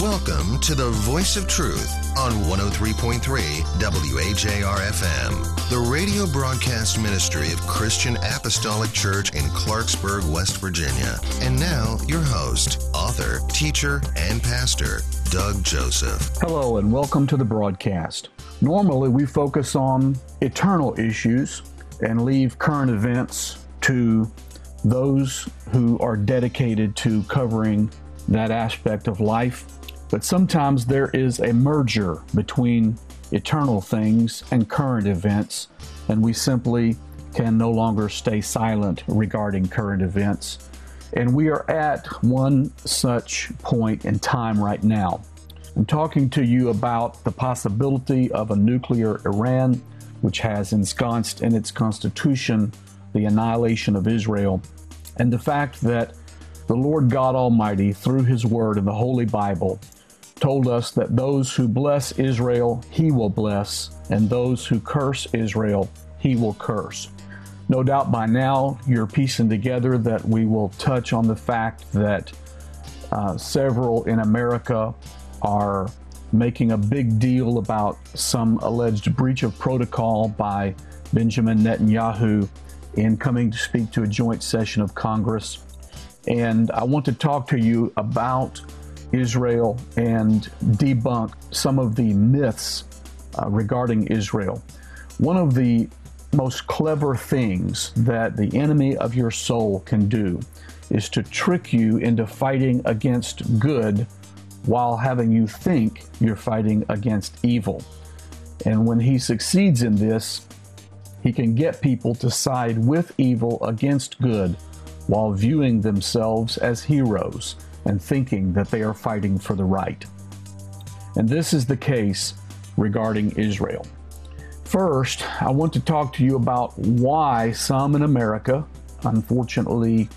Welcome to the Voice of Truth on 103.3 WHAR-FM, the radio broadcast ministry of Christian Apostolic Church in Clarksburg, West Virginia. And now, your host, author, teacher, and pastor, Doug Joseph. Hello, and welcome to the broadcast. Normally, we focus on eternal issues and leave current events to those who are dedicated to covering that aspect of life. But sometimes there is a merger between eternal things and current events, and we simply can no longer stay silent regarding current events. And we are at one such point in time right now. I'm talking to you about the possibility of a nuclear Iran, which has ensconced in its constitution the annihilation of Israel, and the fact that the Lord God Almighty, through His Word in the Holy Bible, told us that those who bless Israel, He will bless, and those who curse Israel, He will curse. No doubt by now you're piecing together that we will touch on the fact that several in America are making a big deal about some alleged breach of protocol by Benjamin Netanyahu in coming to speak to a joint session of Congress. And I want to talk to you about Israel and debunk some of the myths regarding Israel. One of the most clever things that the enemy of your soul can do is to trick you into fighting against good while having you think you're fighting against evil. And when he succeeds in this, he can get people to side with evil against good while viewing themselves as heroes and thinking that they are fighting for the right. And this is the case regarding Israel. First, I want to talk to you about why some in America, unfortunately,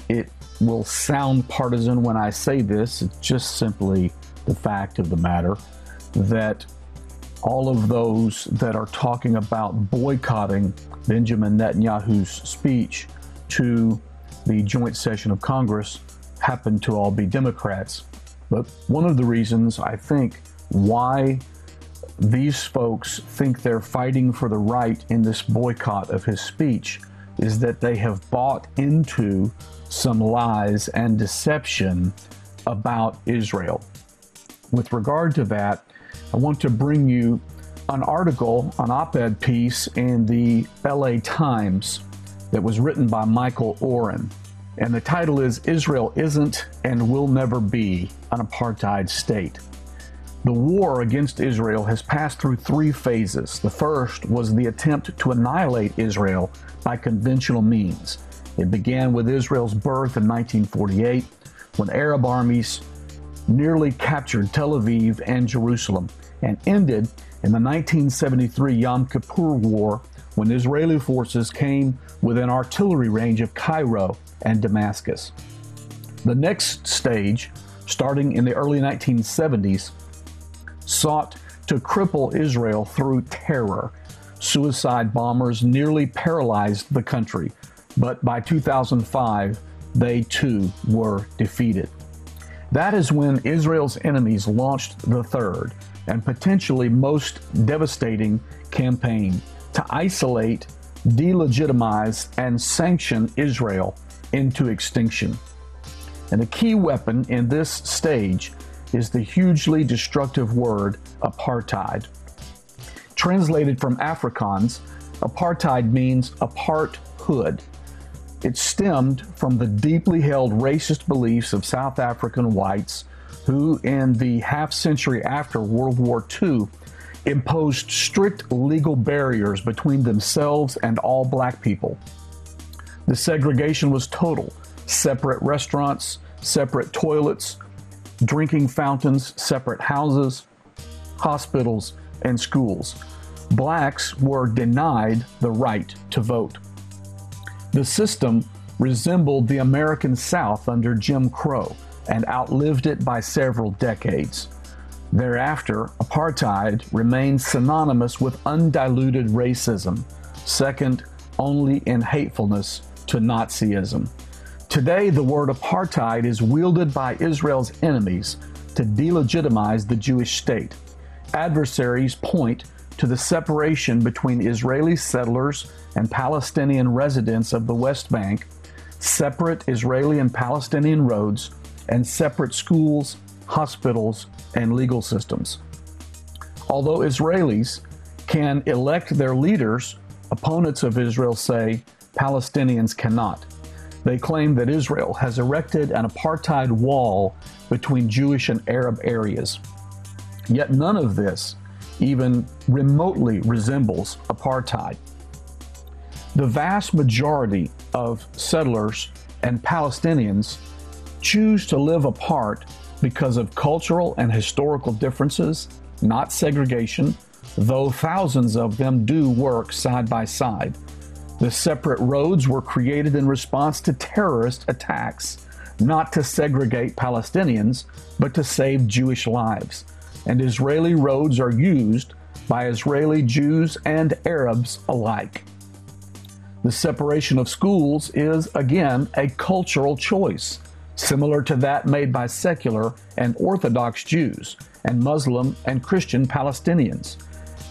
it will sound partisan when I say this, it's just simply the fact of the matter, that all of those that are talking about boycotting Benjamin Netanyahu's speech to the joint session of Congress happen to all be Democrats. But one of the reasons I think why these folks think they're fighting for the right in this boycott of his speech is that they have bought into some lies and deception about Israel. With regard to that, I want to bring you an article, an op-ed piece in the LA Times that was written by Michael Oren. And the title is, Israel Isn't and Will Never Be an Apartheid State. The war against Israel has passed through three phases. The first was the attempt to annihilate Israel by conventional means. It began with Israel's birth in 1948, when Arab armies nearly captured Tel Aviv and Jerusalem, and ended in the 1973 Yom Kippur War, when Israeli forces came within artillery range of Cairo and Damascus. The next stage, starting in the early 1970s, sought to cripple Israel through terror. Suicide bombers nearly paralyzed the country, but by 2005, they too were defeated. That is when Israel's enemies launched the third and potentially most devastating campaign to isolate, delegitimize, and sanction Israel into extinction. And the key weapon in this stage is the hugely destructive word apartheid. Translated from Afrikaans, apartheid means aparthood. It stemmed from the deeply held racist beliefs of South African whites who, in the half-century after World War II, imposed strict legal barriers between themselves and all black people. The segregation was total. Separate restaurants, separate toilets, drinking fountains, separate houses, hospitals, and schools. Blacks were denied the right to vote. The system resembled the American South under Jim Crow and outlived it by several decades. Thereafter, apartheid remained synonymous with undiluted racism, second only in hatefulness to Nazism. Today, the word apartheid is wielded by Israel's enemies to delegitimize the Jewish state. Adversaries point to the separation between Israeli settlers and Palestinian residents of the West Bank, separate Israeli and Palestinian roads, and separate schools, hospitals, and legal systems. Although Israelis can elect their leaders, opponents of Israel say Palestinians cannot. They claim that Israel has erected an apartheid wall between Jewish and Arab areas. Yet none of this even remotely resembles apartheid. The vast majority of settlers and Palestinians choose to live apart because of cultural and historical differences, not segregation, though thousands of them do work side by side. The separate roads were created in response to terrorist attacks, not to segregate Palestinians, but to save Jewish lives. And Israeli roads are used by Israeli Jews and Arabs alike. The separation of schools is, again, a cultural choice, similar to that made by secular and Orthodox Jews and Muslim and Christian Palestinians.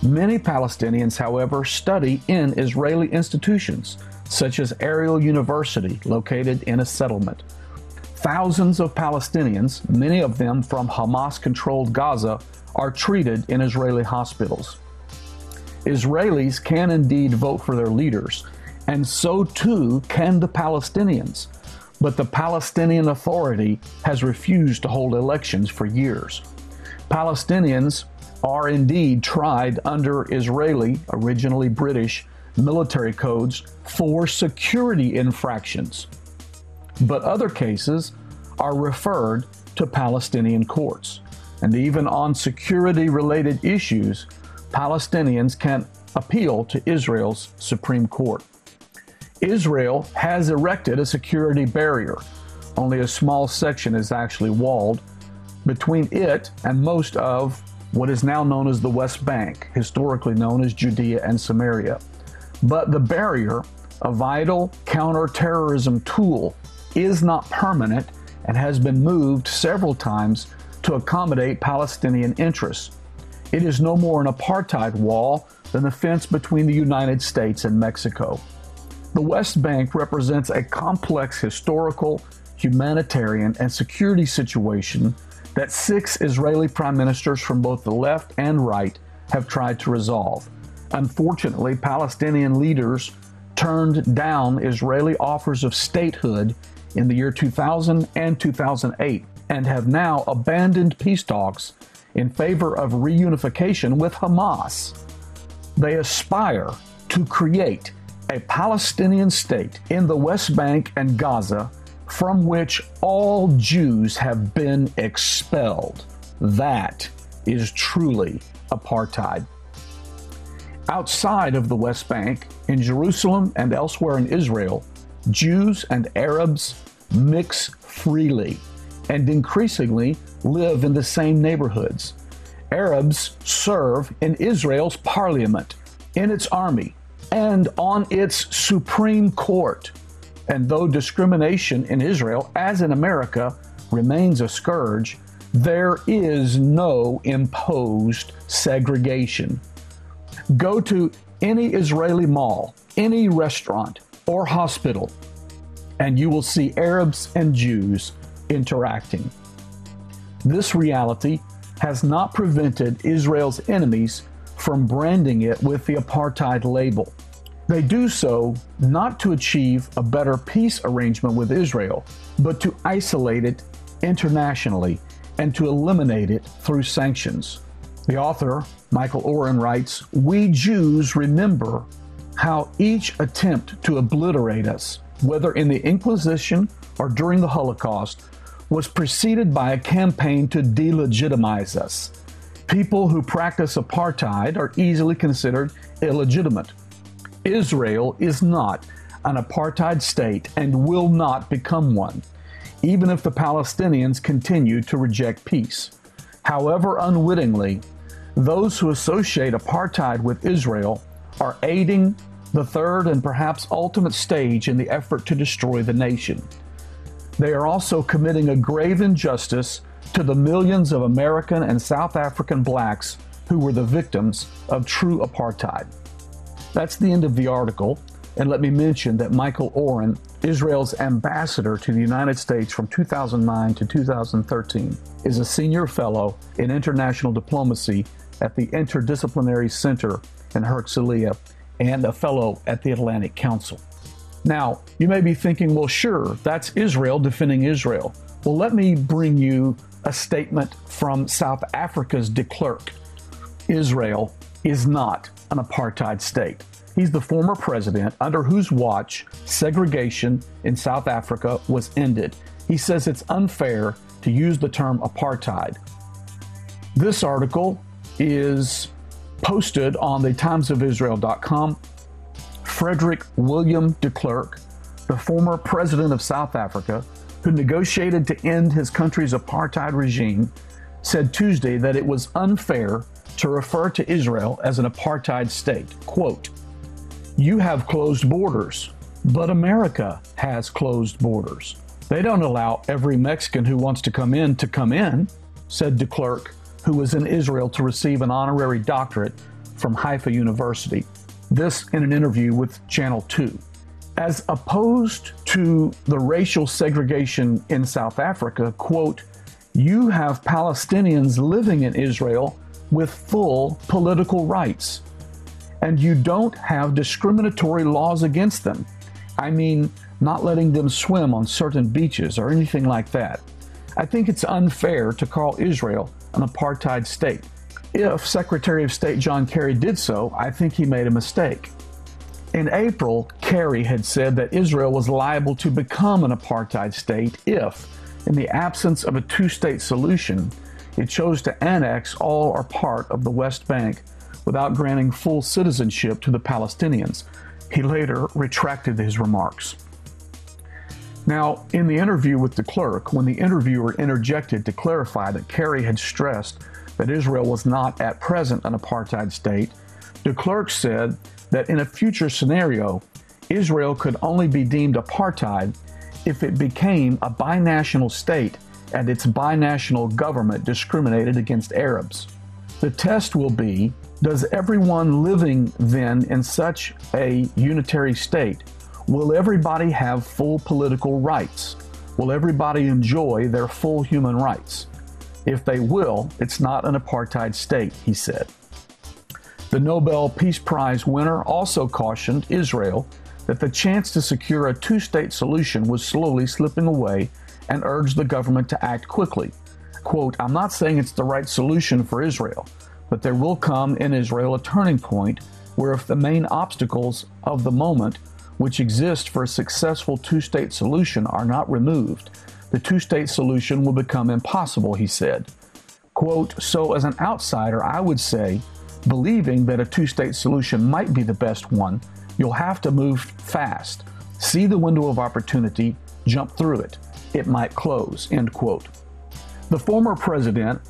Many Palestinians, however, study in Israeli institutions, such as Ariel University, located in a settlement. Thousands of Palestinians, many of them from Hamas-controlled Gaza, are treated in Israeli hospitals. Israelis can indeed vote for their leaders, and so too can the Palestinians. But the Palestinian Authority has refused to hold elections for years. Palestinians are indeed tried under Israeli, originally British, military codes for security infractions. But other cases are referred to Palestinian courts. And even on security-related issues, Palestinians can appeal to Israel's Supreme Court. Israel has erected a security barrier. Only a small section is actually walled between it and most of what is now known as the West Bank, historically known as Judea and Samaria. But the barrier, a vital counterterrorism tool, is not permanent and has been moved several times to accommodate Palestinian interests. It is no more an apartheid wall than the fence between the United States and Mexico. The West Bank represents a complex historical, humanitarian, and security situation that 6 Israeli prime ministers from both the left and right have tried to resolve. Unfortunately, Palestinian leaders turned down Israeli offers of statehood in the year 2000 and 2008 and have now abandoned peace talks in favor of reunification with Hamas. They aspire to create a Palestinian state in the West Bank and Gaza from which all Jews have been expelled. That is truly apartheid. Outside of the West Bank, in Jerusalem and elsewhere in Israel, Jews and Arabs mix freely and increasingly live in the same neighborhoods. Arabs serve in Israel's parliament, in its army, and on its Supreme Court. And though discrimination in Israel, as in America, remains a scourge, there is no imposed segregation. Go to any Israeli mall, any restaurant or hospital, and you will see Arabs and Jews interacting. This reality has not prevented Israel's enemies from branding it with the apartheid label. They do so not to achieve a better peace arrangement with Israel, but to isolate it internationally and to eliminate it through sanctions. The author, Michael Oren, writes, "We Jews remember how each attempt to obliterate us, whether in the Inquisition or during the Holocaust, was preceded by a campaign to delegitimize us. People who practice apartheid are easily considered illegitimate. Israel is not an apartheid state and will not become one, even if the Palestinians continue to reject peace. However, unwittingly, those who associate apartheid with Israel are aiding the third and perhaps ultimate stage in the effort to destroy the nation. They are also committing a grave injustice to the millions of American and South African blacks who were the victims of true apartheid. That's the end of the article, and let me mention that Michael Oren, Israel's ambassador to the United States from 2009 to 2013, is a senior fellow in international diplomacy at the Interdisciplinary Center in Herzliya and a fellow at the Atlantic Council. Now, you may be thinking, well, sure, that's Israel defending Israel. Well, let me bring you a statement from South Africa's de Klerk. Israel is not an apartheid state. He's the former president under whose watch segregation in South Africa was ended. He says it's unfair to use the term apartheid. This article is posted on the timesofisrael.com. Frederick William de Klerk, the former president of South Africa, who negotiated to end his country's apartheid regime, said Tuesday that it was unfair to refer to Israel as an apartheid state. Quote, "You have closed borders, but America has closed borders. They don't allow every Mexican who wants to come in, said de Klerk, who was in Israel to receive an honorary doctorate from Haifa University. This in an interview with Channel 2. As opposed to the racial segregation in South Africa, quote, "You have Palestinians living in Israel with full political rights, and you don't have discriminatory laws against them. I mean, not letting them swim on certain beaches or anything like that. I think it's unfair to call Israel an apartheid state. If Secretary of State John Kerry did so, I think he made a mistake." In April, Kerry had said that Israel was liable to become an apartheid state if, in the absence of a two-state solution, it chose to annex all or part of the West Bank without granting full citizenship to the Palestinians. He later retracted his remarks. Now, in the interview with de Klerk, when the interviewer interjected to clarify that Kerry had stressed that Israel was not at present an apartheid state, de Klerk said that in a future scenario, Israel could only be deemed apartheid if it became a binational state and its binational government discriminated against Arabs. The test will be, does everyone living then in such a unitary state, will everybody have full political rights? Will everybody enjoy their full human rights? If they will, it's not an apartheid state, he said. The Nobel Peace Prize winner also cautioned Israel that the chance to secure a two-state solution was slowly slipping away and urged the government to act quickly. Quote, "I'm not saying it's the right solution for Israel, but there will come in Israel a turning point where if the main obstacles of the moment which exist for a successful two-state solution are not removed, the two-state solution will become impossible," he said. Quote, "So as an outsider, I would say, believing that a two-state solution might be the best one, you'll have to move fast, see the window of opportunity, jump through it. It might close," end quote. The former president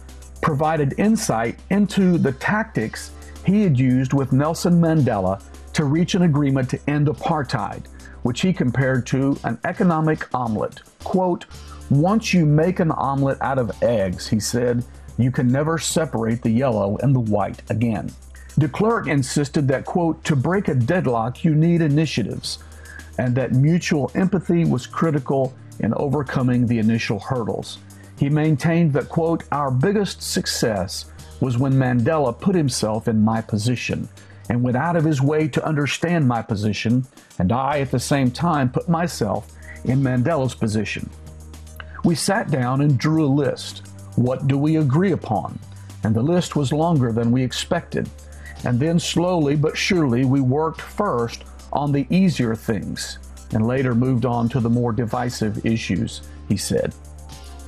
provided insight into the tactics he had used with Nelson Mandela to reach an agreement to end apartheid, which he compared to an economic omelet. Quote, "Once you make an omelet out of eggs," he said, "you can never separate the yellow and the white again." De Klerk insisted that, quote, "To break a deadlock, you need initiatives," and that mutual empathy was critical in overcoming the initial hurdles. He maintained that, quote, "Our biggest success was when Mandela put himself in my position and went out of his way to understand my position, and I at the same time put myself in Mandela's position. We sat down and drew a list. What do we agree upon? And the list was longer than we expected. And then slowly but surely we worked first on the easier things and later moved on to the more divisive issues," he said.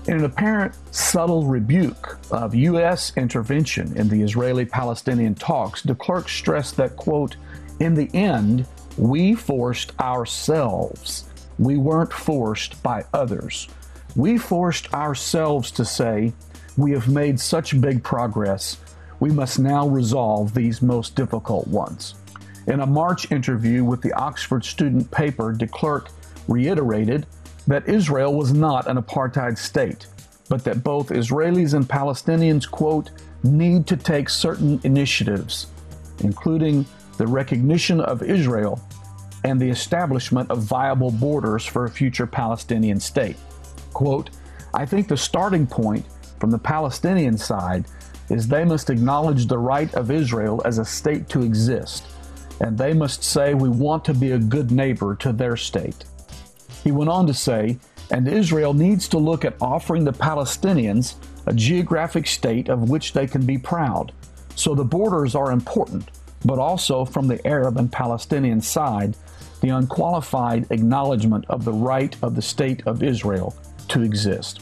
In an apparent subtle rebuke of U.S. intervention in the Israeli-Palestinian talks, de Klerk stressed that, quote, "In the end, we forced ourselves. We weren't forced by others. We forced ourselves to say, we have made such big progress, we must now resolve these most difficult ones." In a March interview with the Oxford student paper, de Klerk reiterated that Israel was not an apartheid state. but that both Israelis and Palestinians, quote, need to take certain initiatives, including the recognition of Israel and the establishment of viable borders for a future Palestinian state. Quote, I think the starting point from the Palestinian side is they must acknowledge the right of Israel as a state to exist, and they must say we want to be a good neighbor to their state. He went on to say, and Israel needs to look at offering the Palestinians a geographic state of which they can be proud. So the borders are important, but also from the Arab and Palestinian side, the unqualified acknowledgement of the right of the state of Israel to exist.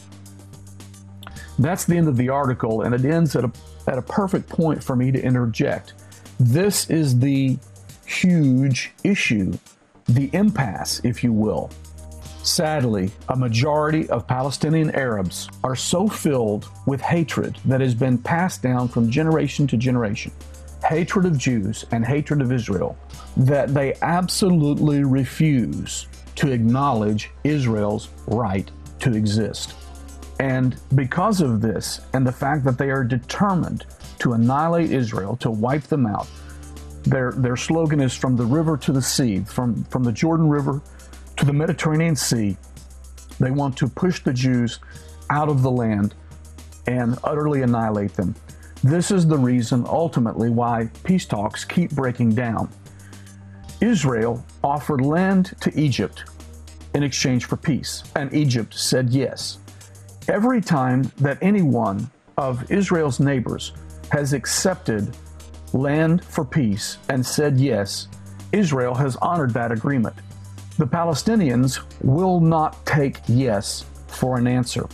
That's the end of the article, and it ends at a perfect point for me to interject. This is the huge issue, the impasse, if you will. Sadly, a majority of Palestinian Arabs are so filled with hatred that has been passed down from generation to generation, hatred of Jews and hatred of Israel, that they absolutely refuse to acknowledge Israel's right to exist. And because of this, and the fact that they are determined to annihilate Israel, to wipe them out, their slogan is from the river to the sea, from the Jordan River to the Mediterranean Sea. They want to push the Jews out of the land and utterly annihilate them. This is the reason, ultimately, why peace talks keep breaking down. Israel offered land to Egypt in exchange for peace, and Egypt said yes. Every time that any one of Israel's neighbors has accepted land for peace and said yes, Israel has honored that agreement. The Palestinians will not take yes for an answer.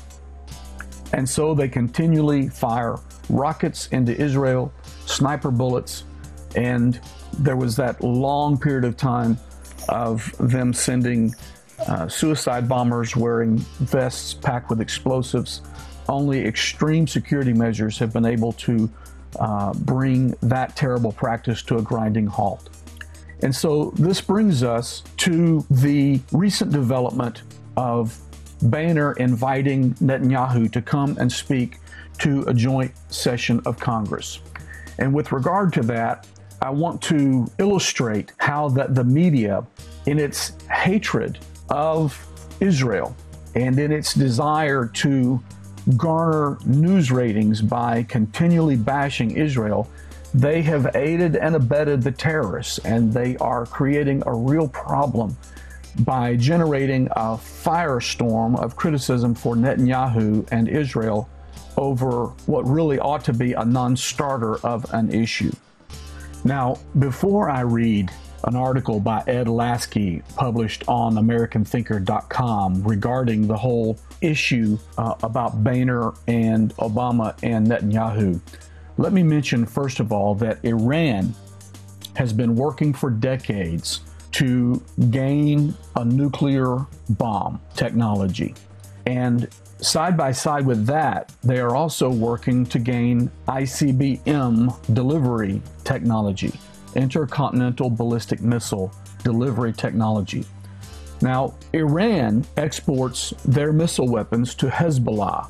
And so they continually fire rockets into Israel, sniper bullets, and there was that long period of time of them sending suicide bombers wearing vests packed with explosives. Only extreme security measures have been able to bring that terrible practice to a grinding halt. And so this brings us to the recent development of Boehner inviting Netanyahu to come and speak to a joint session of Congress. And with regard to that, I want to illustrate how that the media, in its hatred of Israel and in its desire to garner news ratings by continually bashing Israel, they have aided and abetted the terrorists, and they are creating a real problem by generating a firestorm of criticism for Netanyahu and Israel over what really ought to be a non-starter of an issue. Now, before I read an article by Ed Lasky published on AmericanThinker.com regarding the whole issue about Boehner and Obama and Netanyahu, let me mention first of all that Iran has been working for decades to gain a nuclear bomb technology. And side by side with that, they are also working to gain ICBM delivery technology, intercontinental ballistic missile delivery technology. Now, Iran exports their missile weapons to Hezbollah,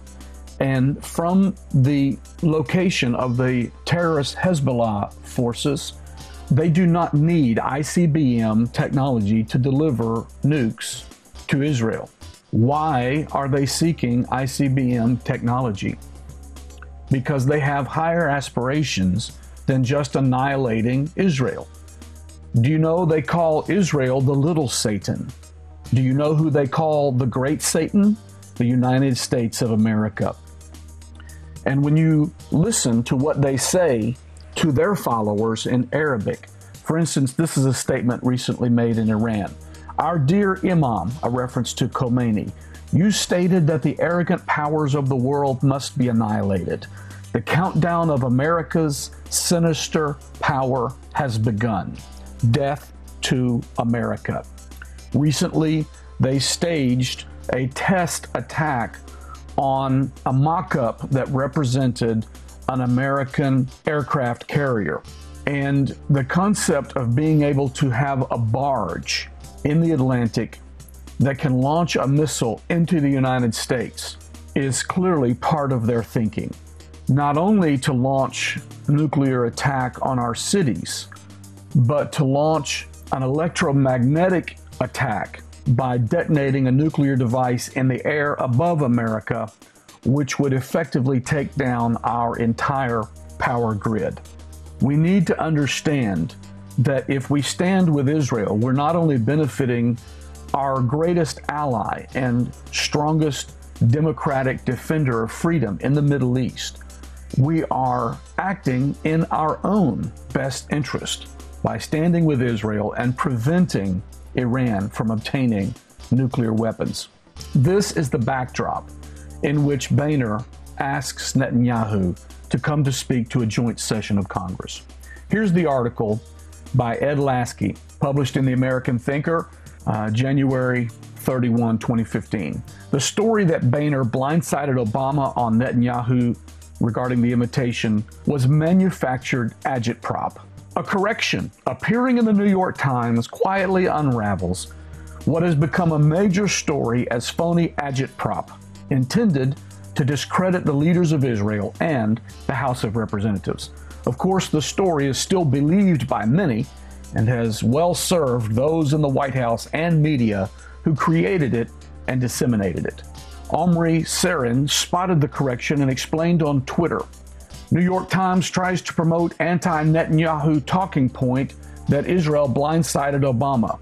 and from the location of the terrorist Hezbollah forces, they do not need ICBM technology to deliver nukes to Israel. Why are they seeking ICBM technology? Because they have higher aspirations than just annihilating Israel. Do you know they call Israel the little Satan? Do you know who they call the great Satan? The United States of America. And when you listen to what they say to their followers in Arabic, for instance, this is a statement recently made in Iran. Our dear Imam, a reference to Khomeini, you stated that the arrogant powers of the world must be annihilated. The countdown of America's sinister power has begun. Death to America. Recently, they staged a test attack on a mock-up that represented an American aircraft carrier. And the concept of being able to have a barge in the Atlantic that can launch a missile into the United States is clearly part of their thinking. Not only to launch nuclear attack on our cities, but to launch an electromagnetic attack by detonating a nuclear device in the air above America, which would effectively take down our entire power grid. We need to understand that if we stand with Israel, we're not only benefiting our greatest ally and strongest democratic defender of freedom in the Middle East, we are acting in our own best interest by standing with Israel and preventing Iran from obtaining nuclear weapons. This is the backdrop in which Boehner asks Netanyahu to come to speak to a joint session of Congress. Here's the article by Ed Lasky, published in the American Thinker, January 31, 2015. The story that Boehner blindsided Obama on Netanyahu regarding the invitation was manufactured agitprop. A correction appearing in the New York Times quietly unravels what has become a major story as phony agitprop, intended to discredit the leaders of Israel and the House of Representatives. Of course, the story is still believed by many and has well served those in the White House and media who created it and disseminated it. Omri Sarin spotted the correction and explained on Twitter, New York Times tries to promote anti-Netanyahu talking point that Israel blindsided Obama.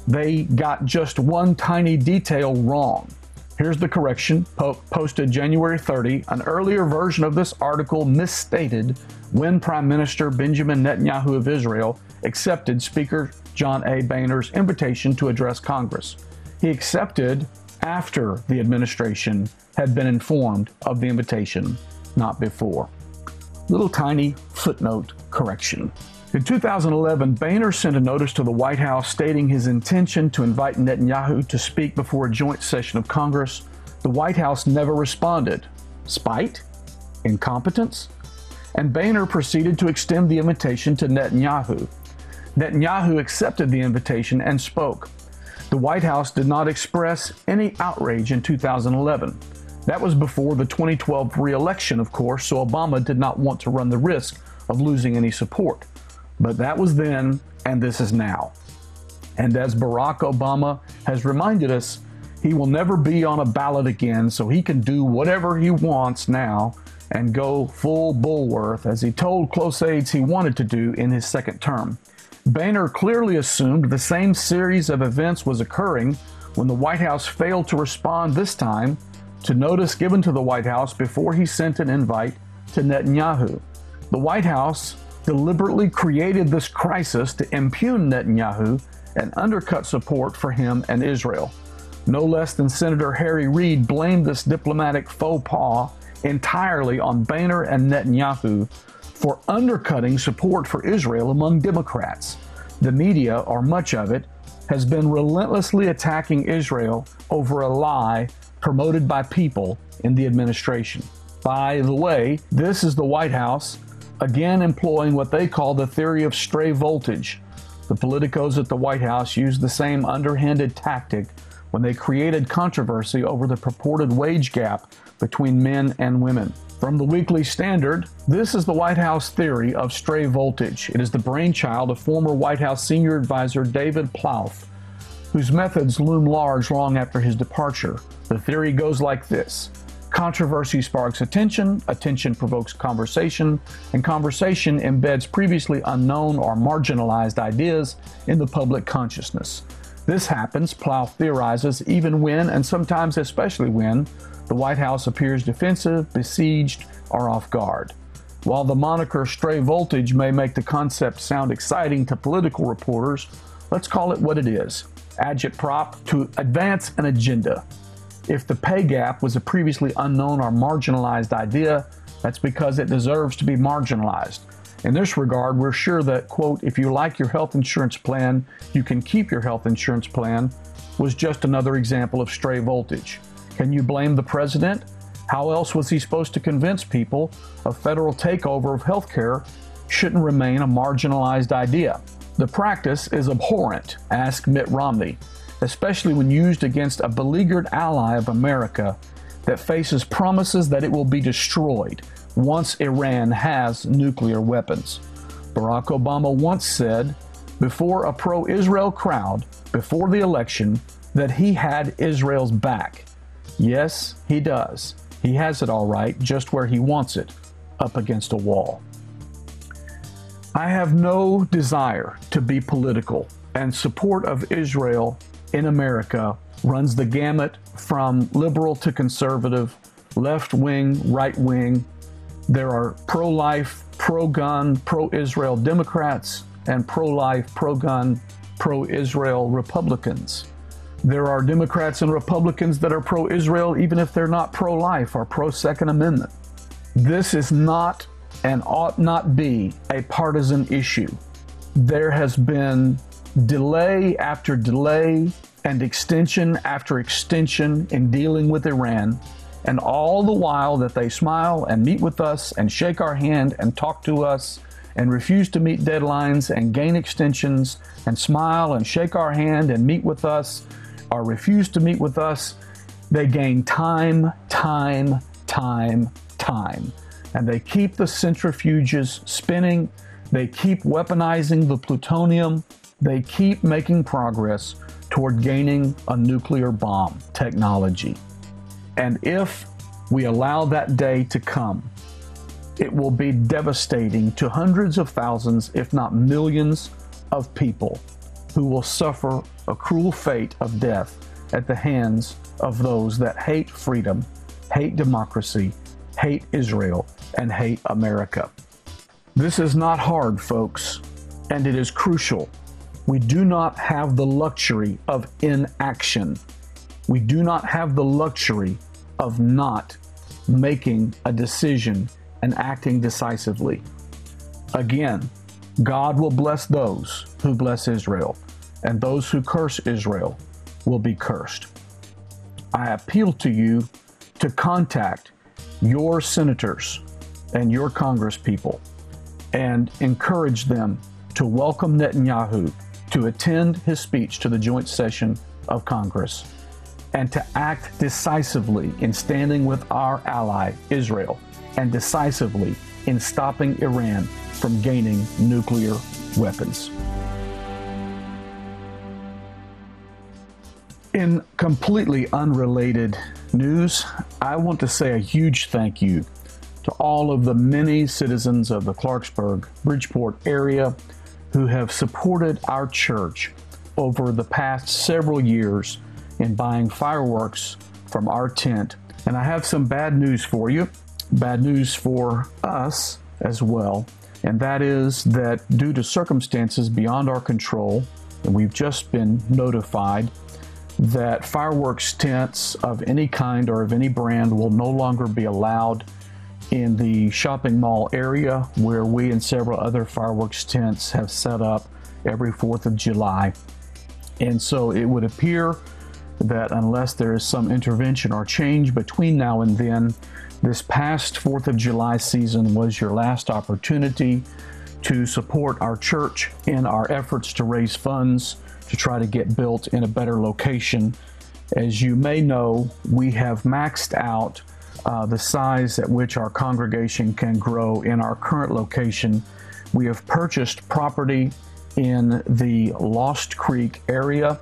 They got just one tiny detail wrong. Here's the correction, posted January 30. An earlier version of this article misstated when Prime Minister Benjamin Netanyahu of Israel accepted Speaker John A. Boehner's invitation to address Congress. He accepted after the administration had been informed of the invitation, not before. Little tiny footnote correction. In 2011, Boehner sent a notice to the White House stating his intention to invite Netanyahu to speak before a joint session of Congress. The White House never responded. Spite? Incompetence? And Boehner proceeded to extend the invitation to Netanyahu. Netanyahu accepted the invitation and spoke. The White House did not express any outrage in 2011. That was before the 2012 re-election, of course, so Obama did not want to run the risk of losing any support. But that was then, and this is now. And as Barack Obama has reminded us, he will never be on a ballot again, so he can do whatever he wants now and go full Bulworth, as he told close aides he wanted to do in his second term. Boehner clearly assumed the same series of events was occurring when the White House failed to respond this time to notice given to the White House before he sent an invite to Netanyahu. The White House deliberately created this crisis to impugn Netanyahu and undercut support for him and Israel. No less than Senator Harry Reid blamed this diplomatic faux pas entirely on Boehner and Netanyahu for undercutting support for Israel among Democrats. The media, or much of it, has been relentlessly attacking Israel over a lie promoted by people in the administration. By the way, this is the White House again employing what they call the theory of stray voltage. The politicos at the White House used the same underhanded tactic when they created controversy over the purported wage gap between men and women. From the Weekly Standard, this is the White House theory of stray voltage. It is the brainchild of former White House senior advisor David Plouffe, whose methods loom large long after his departure. The theory goes like this. Controversy sparks attention, attention provokes conversation, and conversation embeds previously unknown or marginalized ideas in the public consciousness. This happens, Plouffe theorizes, even when, and sometimes especially when, the White House appears defensive, besieged, or off guard. While the moniker stray voltage may make the concept sound exciting to political reporters, let's call it what it is. Agitprop to advance an agenda. If the pay gap was a previously unknown or marginalized idea, that's because it deserves to be marginalized. In this regard, we're sure that, quote, if you like your health insurance plan, you can keep your health insurance plan, was just another example of stray voltage. Can you blame the president? How else was he supposed to convince people a federal takeover of healthcare shouldn't remain a marginalized idea? The practice is abhorrent, asked Mitt Romney, especially when used against a beleaguered ally of America that faces promises that it will be destroyed once Iran has nuclear weapons. Barack Obama once said before a pro-Israel crowd before the election that he had Israel's back. Yes, he does. He has it all right, just where he wants it, up against a wall. I have no desire to be political, and support of Israel in America runs the gamut from liberal to conservative, left-wing, right-wing. There are pro-life, pro-gun, pro-Israel Democrats, and pro-life, pro-gun, pro-Israel Republicans. There are Democrats and Republicans that are pro-Israel even if they're not pro-life or pro-Second Amendment. This is not and ought not be a partisan issue. There has been delay after delay and extension after extension in dealing with Iran, and all the while that they smile and meet with us and shake our hand and talk to us and refuse to meet deadlines and gain extensions and smile and shake our hand and meet with us or refuse to meet with us, they gain time. And they keep the centrifuges spinning. They keep weaponizing the plutonium. They keep making progress toward gaining a nuclear bomb technology. And if we allow that day to come, it will be devastating to hundreds of thousands, if not millions, of people who will suffer a cruel fate of death at the hands of those that hate freedom, hate democracy, hate Israel, and hate America. This is not hard, folks, and it is crucial. We do not have the luxury of inaction. We do not have the luxury of not making a decision and acting decisively. Again, God will bless those who bless Israel, and those who curse Israel will be cursed. I appeal to you to contact your senators and your congresspeople and encourage them to welcome Netanyahu to attend his speech to the joint session of Congress and to act decisively in standing with our ally, Israel, and decisively in stopping Iran from gaining nuclear weapons. In completely unrelated news, I want to say a huge thank you to all of the many citizens of the Clarksburg, Bridgeport area who have supported our church over the past several years in buying fireworks from our tent. And I have some bad news for you, bad news for us as well, and that is that due to circumstances beyond our control, and we've just been notified that fireworks tents of any kind or of any brand will no longer be allowed in the shopping mall area where we and several other fireworks tents have set up every 4th of July. And so it would appear that unless there is some intervention or change between now and then, this past 4th of July season was your last opportunity to support our church in our efforts to raise funds to try to get built in a better location. As you may know, we have maxed out the size at which our congregation can grow in our current location. We have purchased property in the Lost Creek area,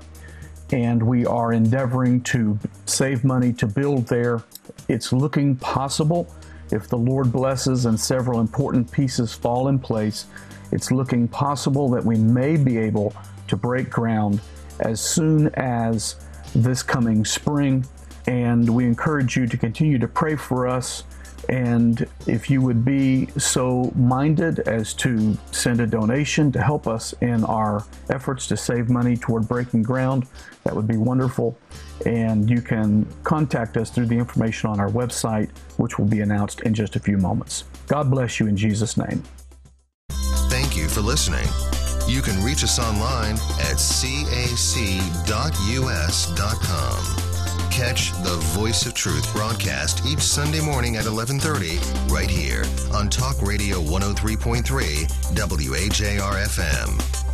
and we are endeavoring to save money to build there. It's looking possible, if the Lord blesses and several important pieces fall in place, it's looking possible that we may be able to break ground as soon as this coming spring. And we encourage you to continue to pray for us. And if you would be so minded as to send a donation to help us in our efforts to save money toward breaking ground, that would be wonderful. And you can contact us through the information on our website, which will be announced in just a few moments. God bless you in Jesus' name. Thank you for listening. You can reach us online at cac.us.com. Catch the Voice of Truth broadcast each Sunday morning at 11:30 right here on Talk Radio 103.3 WHAR-FM.